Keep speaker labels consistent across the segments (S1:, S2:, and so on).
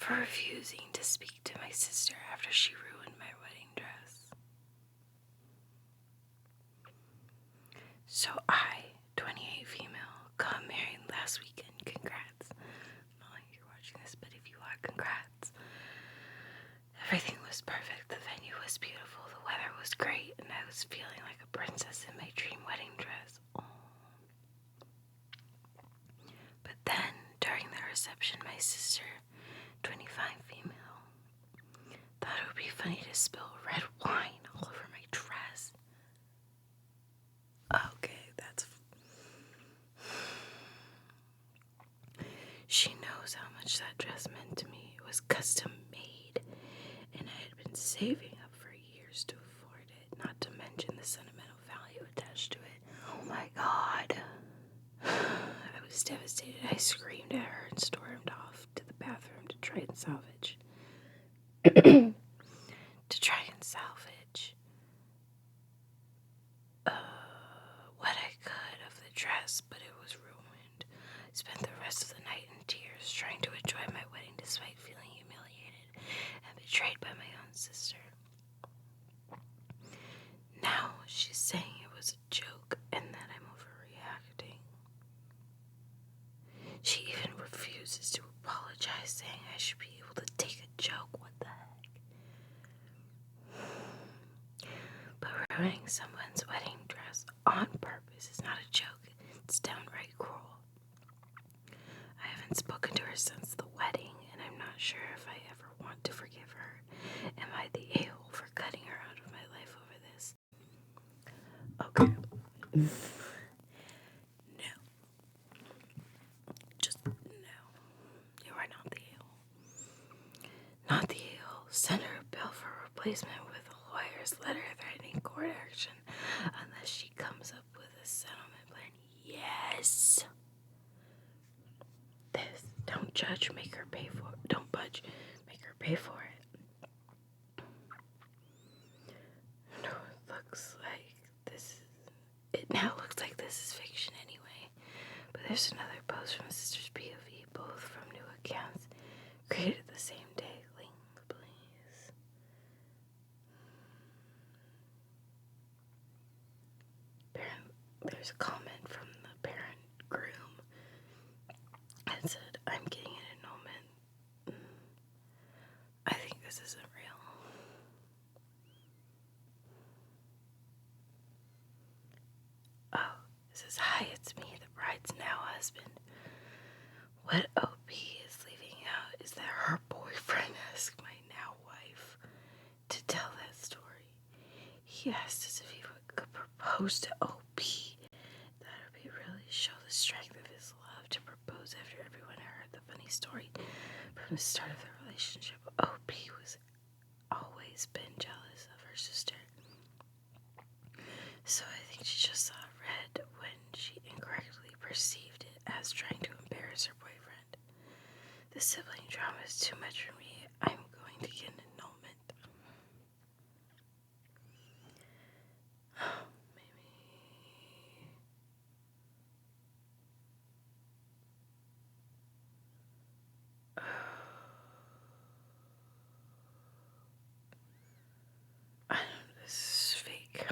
S1: for refusing to speak to my sister after she ruined my wedding dress. So I, 28 female, got married last weekend. Congrats. Not like you're watching this, but if you are, congrats. Everything was perfect. The venue was beautiful. The weather was great, and I was feeling like a princess in my dream wedding dress. Oh. But then, during the reception, my sister, 25 female, thought it would be funny to spill red wine all over my dress. Okay, that's... She knows how much that dress meant to me. It was custom made, and I had been saving up for years to afford it, not to mention the sentimental value attached to it. Oh my God. I was devastated. I screamed at her and stormed off to the bathroom to try and salvage. What I could of the dress, but it was ruined. I spent the rest of the night in tears, trying to enjoy my wedding despite feeling humiliated and betrayed by my own sister. Now she's saying it was a joke and that I'm overreacting. She even refuses to apologize, saying I should be able to take a joke. What the heck? But ruining someone's wedding dress on purpose is not a joke. It's downright cruel. I haven't spoken to her since the wedding, and I'm not sure if I ever want to forgive her. Am I the a-hole for cutting her out of my life over this? Okay. No. Just no. You are not the a-hole. Not the a-hole. Send her a bill for replacement with a lawyer's letter threatening court action unless she comes up with a settlement plan. Yes. This. Don't judge, make her pay for it. Don't budge, make her pay for it. No, it looks like this is... It now looks like this is fiction anyway. But there's another post from Sister's POV, both from new accounts, created the same day. Link, please. There's a comment from the parent groom that said, I'm getting an annulment. I think this isn't real. Oh, it says, hi, it's me, the bride's now husband. What OP is leaving out is that her boyfriend asked my now wife to tell that story. He asked us if he could propose to OP. That would be really show the strength of his love to propose after everyone heard the funny story from the start of the relationship. OP was always been jealous of her sister. So I think she just saw red when she incorrectly perceived it as trying to embarrass her boyfriend. The sibling drama is too much for me. I'm going to get an annulment. Maybe. I don't know, this is fake.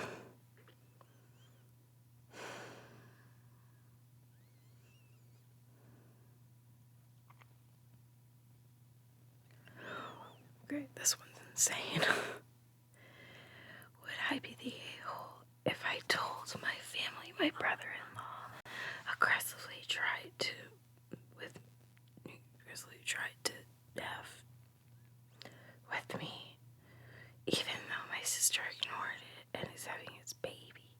S1: Great, this one's insane. Would I be the a-hole if I told my family my brother-in-law aggressively tried to have with me, even though my sister ignored it and is having its baby?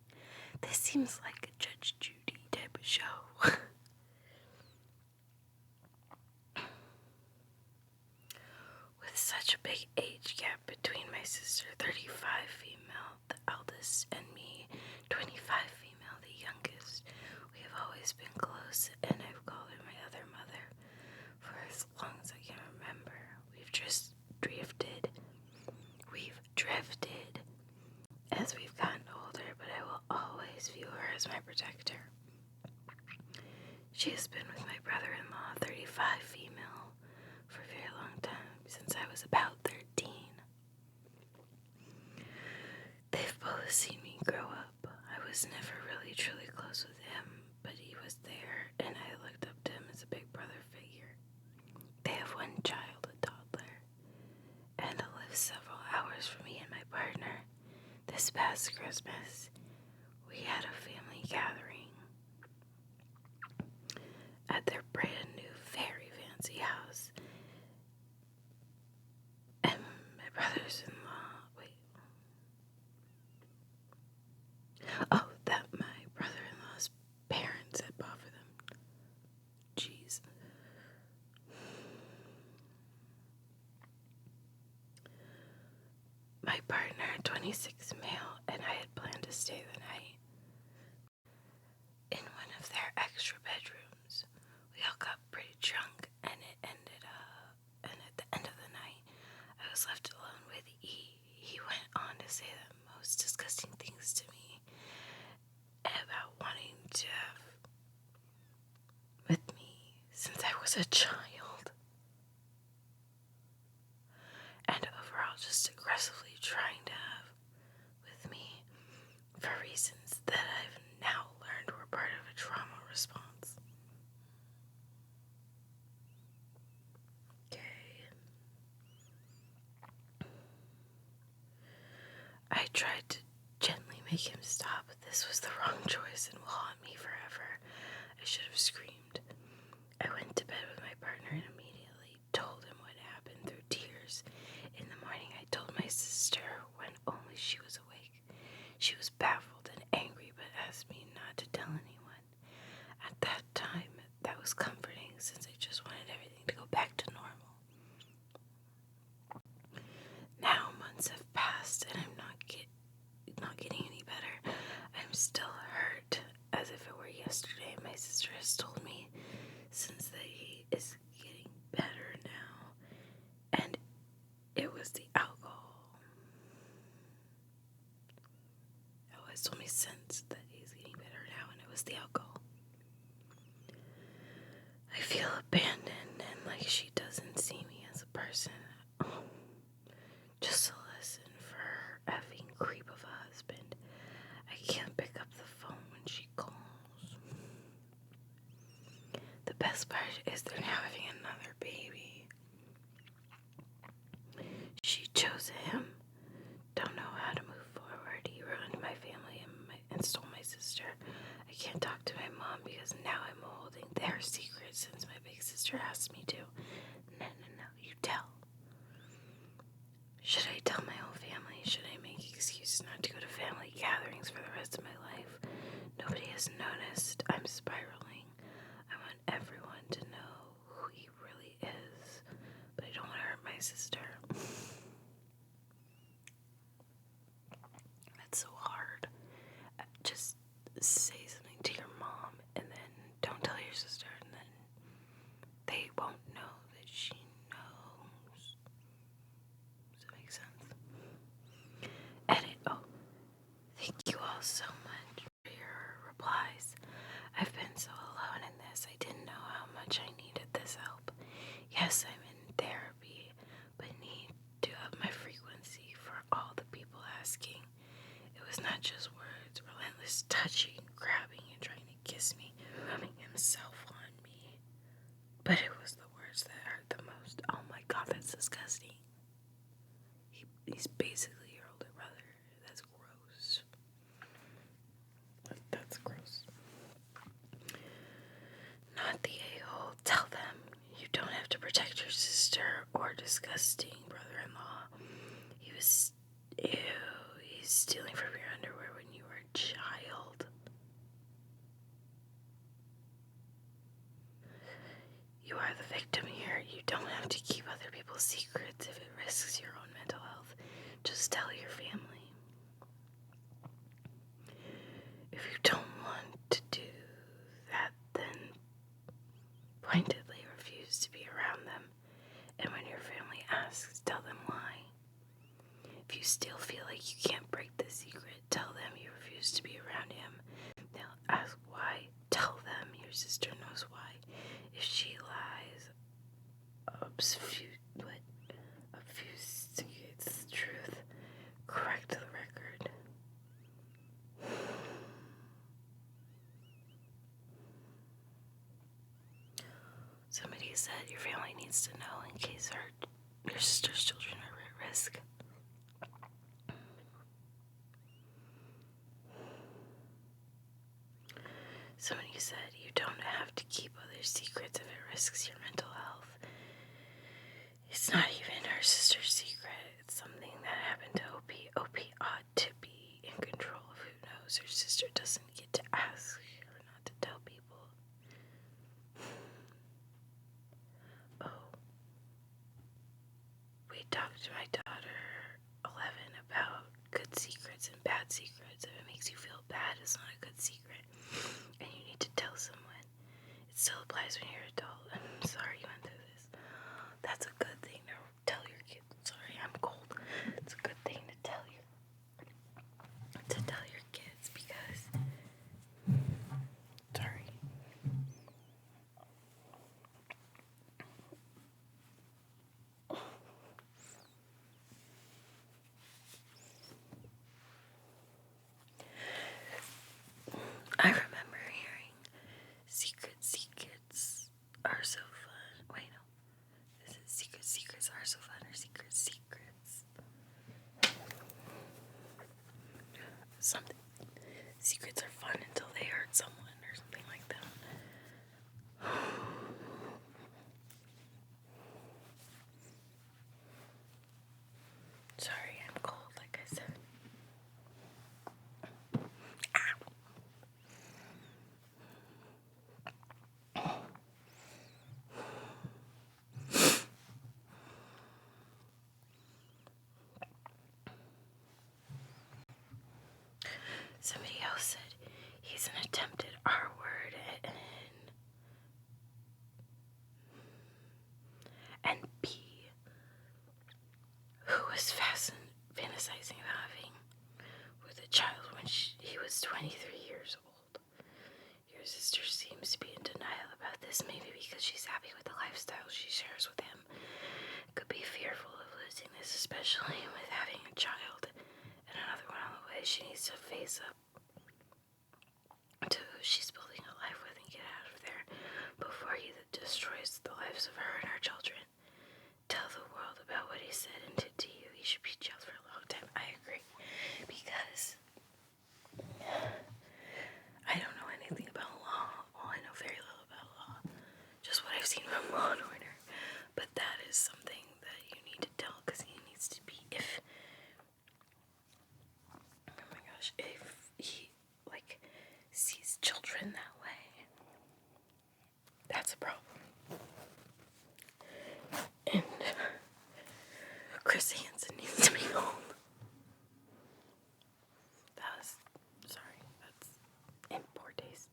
S1: This seems like a Judge Judy type of show. With such a big age gap between my sister, 35 female, the eldest, and me, 25 female, the youngest, we have always been close, and I've called her my other mother for as long as I can remember. We've drifted as we've gotten older, but I will always view her as my protector. She has been with my brother-in-law, 35 female, for a very long time. since I was about 13. They've both seen me grow up. I was never really truly close with him, but he was there, and I looked up to him as a big brother figure. They have one child, a toddler, and lives several hours from me and my partner. This past Christmas, we had a family gathering at their brand new, very fancy house. And my that my brother-in-law's parents had bought for them. Jeez. My partner, 26 male, and I had planned to stay the night in one of their extra bedrooms. We all got pretty drunk, and and at the end of the night, I was left alone with E. He went on to say the most disgusting things to me about wanting to have with me since I was a child, and overall just aggressively trying to have with me for reasons that I've now learned were part of a trauma response. Okay. I tried to gently make him stop, but this was the wrong choice and will haunt me forever. I should have screamed. I went to bed with my partner and immediately told him what happened through tears. In the morning, I told my sister when only she was awake. She was baffled and angry, but asked me not to tell anyone. At that time, that was comforting since I just wanted everything to go back to normal. Now months have passed and I'm not getting any better. I'm still hurt as if it were yesterday. My sister has told me since that he is getting better now, and it was the alcohol. Always told me since that he's getting better now, and it was the alcohol. I feel abandoned and like she doesn't see me as a person. Just a lesson for her effing creep of a husband. I can't pick up the phone when she calls. The best part is they're now having another baby. She chose him. Don't know how to move forward. He ruined my family and stole my sister. I can't talk to my mom because now I'm holding their secret since my big sister asked me to. No, you tell. Should I tell my whole family? Should I make excuses not to go to family gatherings for the rest of my life? Nobody has noticed. I'm spiraling. I want everyone to know who he really is, but I don't want to hurt my sister. That's so hard. Just say something to your mom and then don't tell your sister, and then they won't know that she knows. Does that make sense? Edit. Oh, thank you all so much for your replies. I've been so alone in this. I didn't know how much I needed this help. Yes, I'm in therapy, but need to up my frequency for all the people asking. It was not just words, relentless touching, grabbing, and trying to kiss me, rubbing himself on me. But it was the words that hurt the most. Oh my god, that's disgusting. He's basically your older brother. That's gross. That's gross. Not the a-hole. Tell them you don't have to protect your sister or disgusting brother-in-law. He's stealing from your underwear when you were a child. You are the victim here. You don't have to keep other people's secrets if it risks your own mental health. Just tell your family. If you don't want to do that, then pointedly refuse to be around them. And when your family asks, tell them why. If you still feel like you can't break the secret, tell them you refuse to be around him. They'll ask why. Tell them your sister knows why. If she lies, he said your family needs to know in case your sister's children are at risk. Somebody said you don't have to keep others' secrets if it risks your mental health. It's not even her sister's secret. It's something that happened to OP. OP ought to be in control of who knows. Her sister doesn't get to ask her not to tell people. Oh. We talked to my daughter, 11, about good secrets and bad secrets. If it makes you feel bad, it's not a good secret. And you need to tell someone. It still applies when you're an adult. I'm sorry you went through this. That's a good thing to tell your kids. Sorry, I'm cold. It's a good thing to tell your kids because sorry. I remember hearing secrets are so fun. Wait, no. Is it secrets are so fun or secrets? Something. Secrets are fun until they hurt someone or something like that. Sorry, I'm cold, like I said. Somebody else said he's an attempted R word and P, who was fantasizing about having with a child when he was 23 years old. Your sister seems to be in denial about this, maybe because she's happy with the lifestyle she shares with him. Could be fearful of losing this, especially with having a child and another one on the way. She needs to face up to who she's building a life with and get out of there before he destroys the lives of her and her children. Tell the world about what he said and did to you. He should be jailed for a long time. I agree, because I don't know anything about law. Well, I know very little about law, just what I've seen from Law and Order. But that is something that you need to tell, because he needs to be, if he sees children that way, that's a problem. And Chris Hansen needs to be home. That's in poor taste.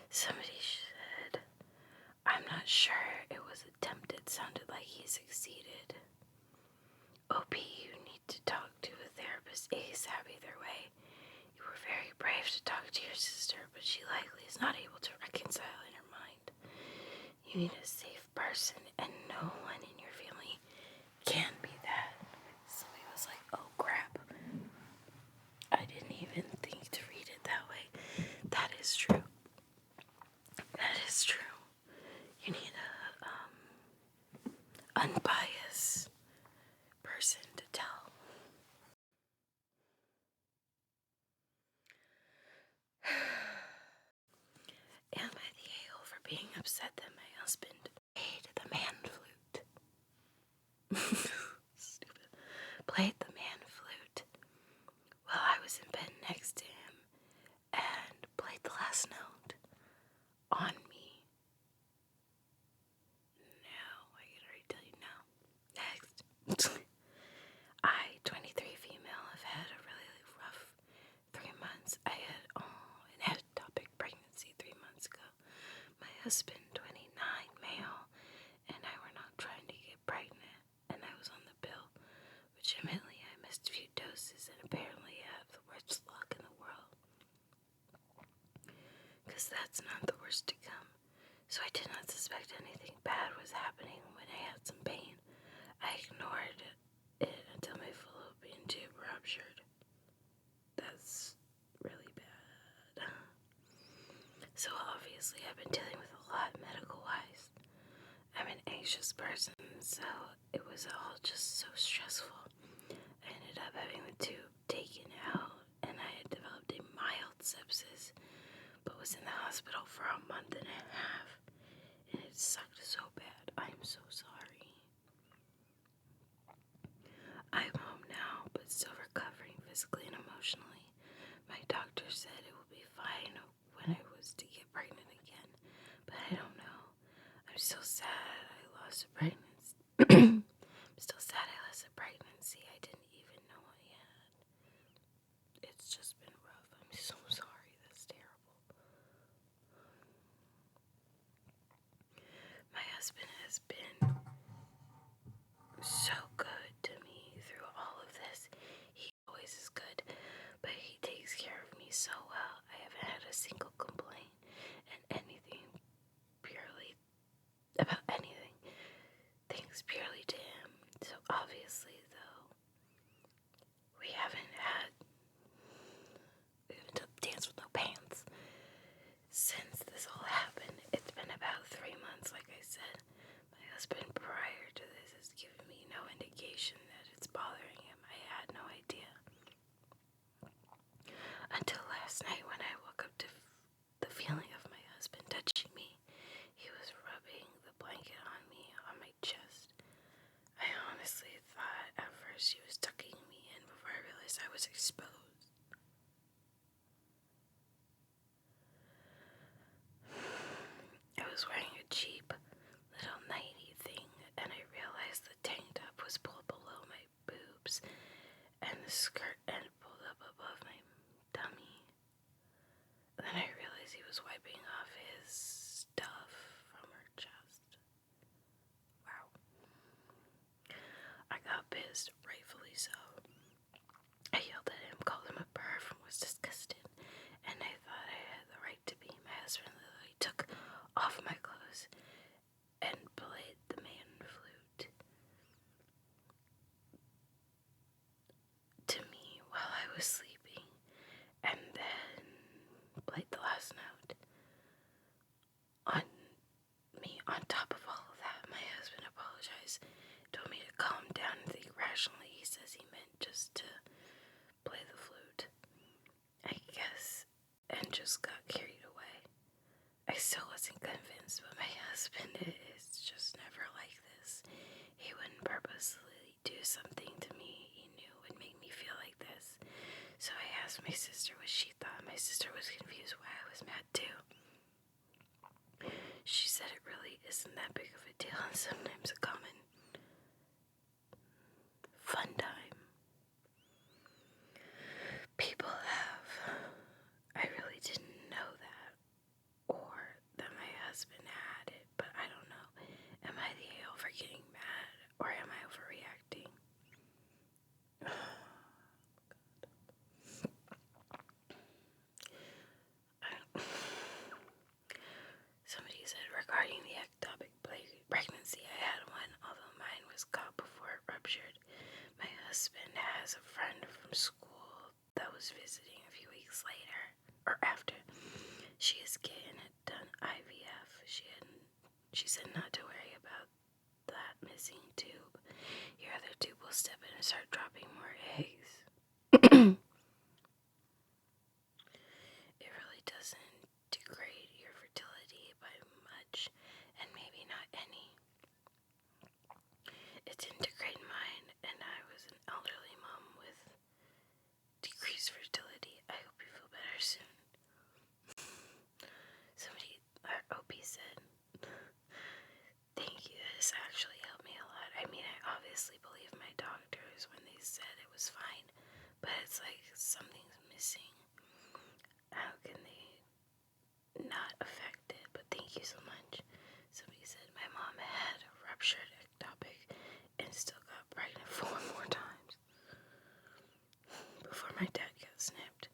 S1: Somebody said, I'm not sure it was attempted. Sounded like he succeeded. OP, you need to talk to a therapist ASAP either way. You were very brave to talk to your sister, but she likely is not able to reconcile in her mind. You need a safe person, and no one in your family can be that. So he was like, oh crap. I didn't even think to read it that way. That is true. That is true. You need a unbiased person to tell. Am I the a-hole for being upset that my husband played the man flute? Stupid. Played the man flute while I was in bed next to him and played the last note on me. No, I can already tell you no. Next. I, 23 female, have had a really rough 3 months. I had an ectopic pregnancy 3 months ago. My husband, 29, male, and I were not trying to get pregnant, and I was on the pill, which admittedly I missed a few doses and apparently have the worst luck in the world. Because that's not the worst to come. So I did not suspect anything bad was happening when I had some pain. I ignored it until my fallopian tube ruptured. That's really bad. anxious person, so it was all just so stressful. I ended up having the tube taken out, and I had developed a mild sepsis, but was in the hospital for a month and a half, and it sucked so bad. I'm so sorry. I'm home now, but still recovering physically and emotionally. My doctor said it will be fine when I was to get pregnant again, but I don't know. I'm still sad I lost a pregnancy. I'm still sad I lost a pregnancy I didn't even know I had. It's just been rough. I'm so sorry. That's terrible. My husband has been so good to me through all of this. He always is good, but he takes care of me so well. I haven't had a single complaint, and anything purely about anything, thanks purely to him. So obviously, though, we haven't done Dance with No Pants since this all happened. It's been about 3 months, like I said. My husband prior to this has given me no indication that it's bothering him. I had no idea. Until last night when I woke up to the feeling of my husband touching me. He was rubbing the blanket on me, on my chest. I honestly thought at first he was tucking me in before I realized I was exposed. I was wearing a cheap little nightie thing, and I realized the tank top was pulled below my boobs, and the skirt end pulled up above my tummy. Then I realized he was wiping off his stuff from her chest. Wow. I got pissed, rightfully so. I yelled at him, called him a perv, and was disgusted, and I thought I had the right to be. My husband literally took off my clothes and played the man flute to me while I was sleeping, and then played the last note on me. On top of all of that, my husband apologized, told me to calm down and think rationally. He says he meant just to play the flute, I guess, and just got carried away. I still wasn't convinced, but my husband is just never like this. He wouldn't purposely do something to me he knew would make me feel like this. So I asked my sister what she thought. My sister was confused why I was mad too. She said it really isn't that big of a deal, and sometimes a common fun time people have. I really didn't know that, or that my husband had it, but I don't know. Am I the a-hole for getting mad, or am I overreacting? Somebody said regarding the ectopic pregnancy, I had one, although mine was caught before it ruptured. My husband has a friend from school that was visiting a few weeks later, or after. She is gay and had done IVF. She said not to worry about that missing tube. Your other tube will step in and start dropping more eggs. It really doesn't degrade your fertility by much, and maybe not any. It didn't degrade mine, and I was an elderly mom with decreased fertility. I hope you feel better soon. Somebody, our OP said, thank you, this actually helped me a lot. I mean, I obviously believe my doctors when they said it was fine, but it's like something's missing. How can they not affect it? But thank you so much. Somebody said my mom had a ruptured ectopic and still got pregnant 4 more times before my dad got snipped.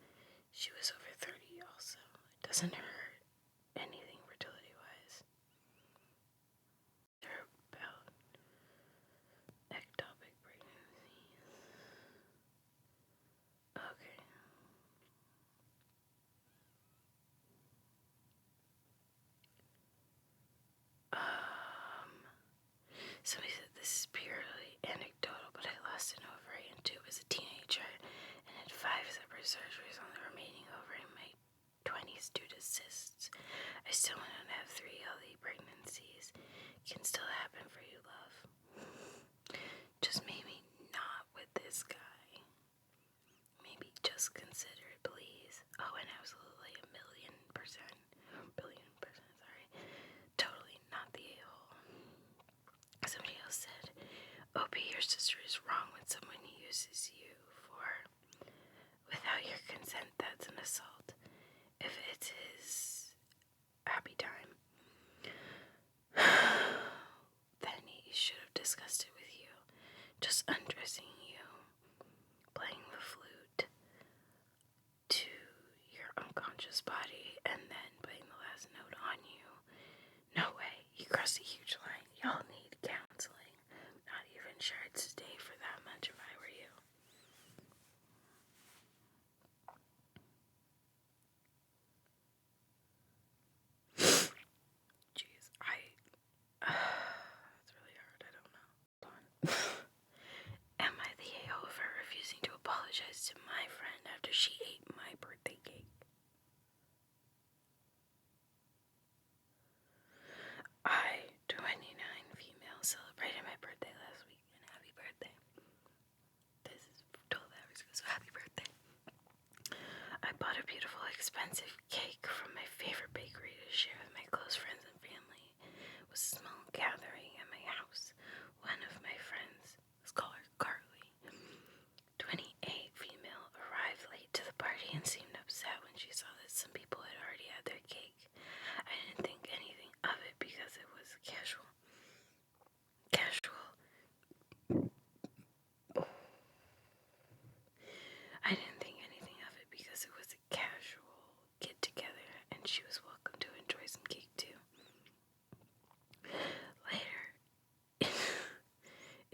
S1: She was over 30 also. It doesn't hurt anything fertility wise. They're about ectopic pregnancies. Okay. Somebody said this is purely anecdotal, but I lost an ovary and 2 as a teenager and had 5 separate surgeries on the remaining ovary in my 20s due to cysts. I still went on to have 3 healthy pregnancies. Can still happen for you, love. Just maybe not with this guy. Maybe just consider it, please. Oh, and absolutely a billion percent, sorry. Totally not the a-hole. Somebody else said, OP, your sister is wrong when someone uses you for, without your consent, that's an assault. If it's his happy time, then he should have discussed it with you. Just undressing you, playing the flute to your unconscious body, and then putting the last note on you. No way, you crossed a huge line. Y'all need counseling. Not even sure I'd stay for that much if I were you. Jeez, that's really hard, I don't know. Hold on. Am I the a-hole for refusing to apologize to my friend after she ate my birthday cake? I, 29 female, celebrated my birthday last week, and happy birthday. This is 12 hours ago, so happy birthday. I bought a beautiful, expensive cake from my favorite bakery to share with my close friends and family. It was a small gathering at my house. One of my friends, let's call her Carly, 28 female, arrived late to the party and seemed upset when she saw that some people had already had their cake. I didn't think anything of it because it was casual. I didn't think anything of it because it was a casual get together and she was welcome to enjoy some cake too. Later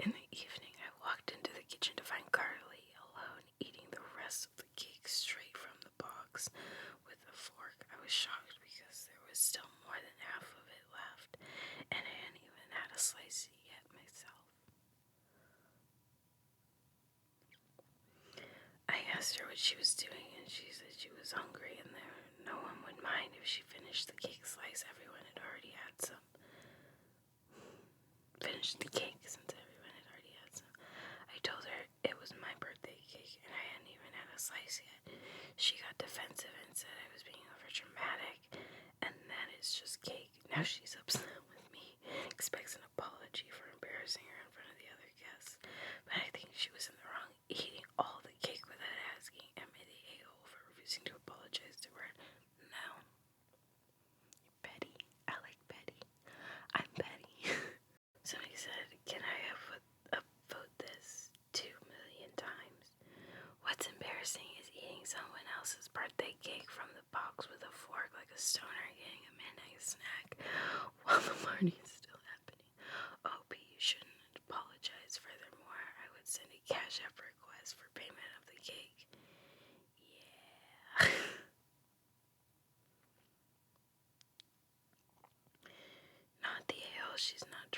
S1: in the evening, I walked into the kitchen to find Carly alone eating the rest of the cake straight from the box with a fork. I was shocked because there was still more than half of it left, and I hadn't even had a slice yet myself. I asked her what she was doing, and she said she was hungry and no one would mind if she finished the cake slice. Everyone had already had some. Finished the cake since everyone had already had some. I told her it was my birthday cake and I hadn't even had a slice yet. She got defensive and said I was being over dramatic and that it's just cake. Now she's upset with me, expects an apology for embarrassing her in front of the other guests. But I think she was in the wrong, eating all the cake without asking. Am I the a-hole for refusing to apologize to her? No. You're petty. I like petty. I'm petty. Somebody said, can I upvote this 2 million times? What's embarrassing is eating someone else's birthday cake from the box with a fork like a stoner getting a midnight snack while the party is still happening. OP, you shouldn't apologize. Furthermore, I would send a Cash App request for payment of the cake. Yeah. Not the a-hole, she's not